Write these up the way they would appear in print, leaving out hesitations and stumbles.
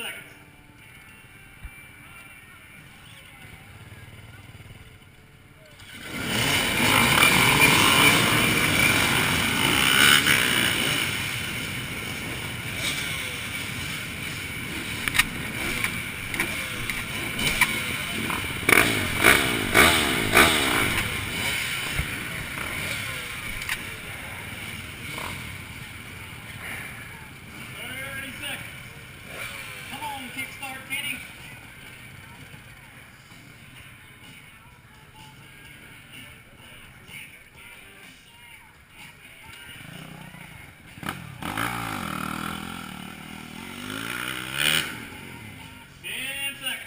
seconds. Kickstart, Kenny. 10 seconds.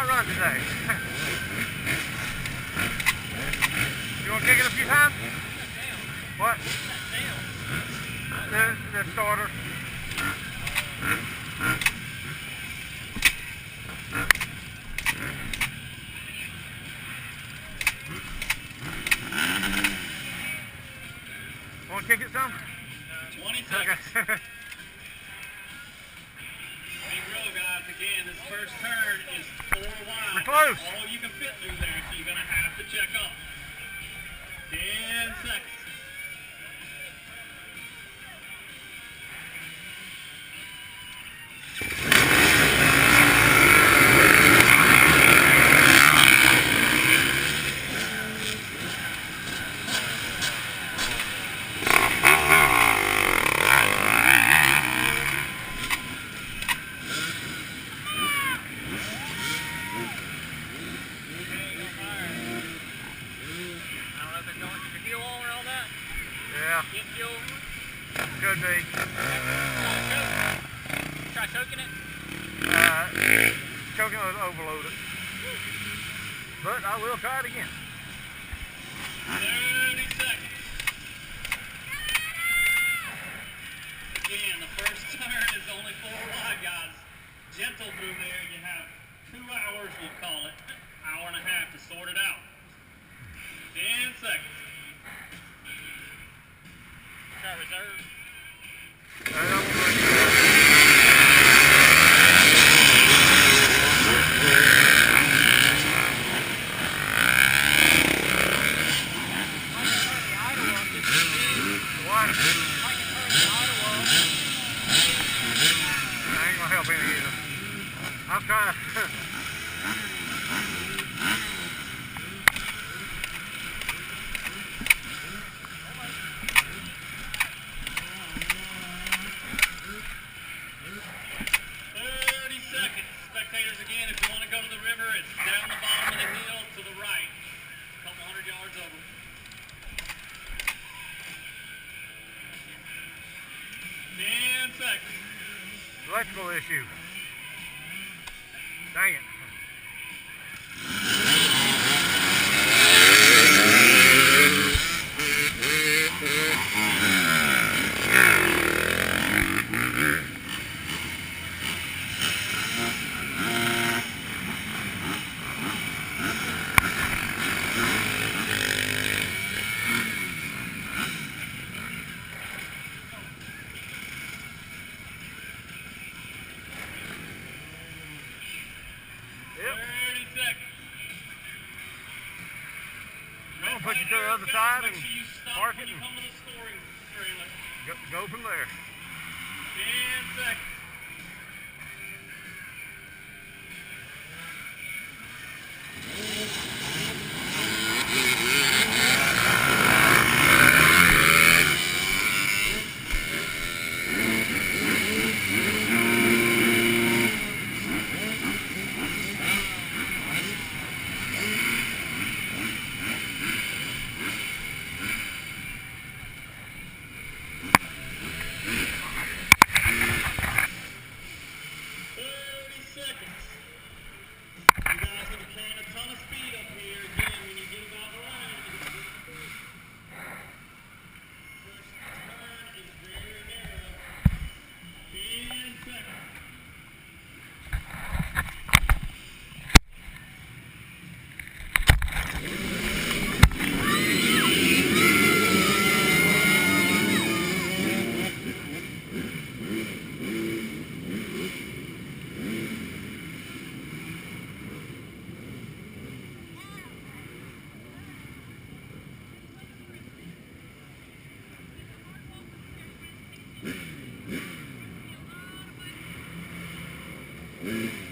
Run today. You want to kick it a few times? What? The starter. Want to kick it some? 20 seconds. Okay. Guys, again, this first turn is 4 wide. We're close. All you can fit through there, so you're going to have to check up. 10 seconds. Yeah. Could be. Try choking it? Choking it overloaded. But I will try it again. 30 seconds. Again, the first turn is only 4 wide, guys. Gentle through there. You have 2 hours, we'll call it. Hour and a half to sort it out. 10 seconds. Try reserve. I ain't gonna help any either. I'm trying to. Again, if you want to go to the river, it's down the bottom of the hill to the right, a couple 100 yards over. 10 seconds. Electrical issue. Dang it. Put you to the other side and park it. scoring trailer. Go from there. 10 seconds. Mm-hmm.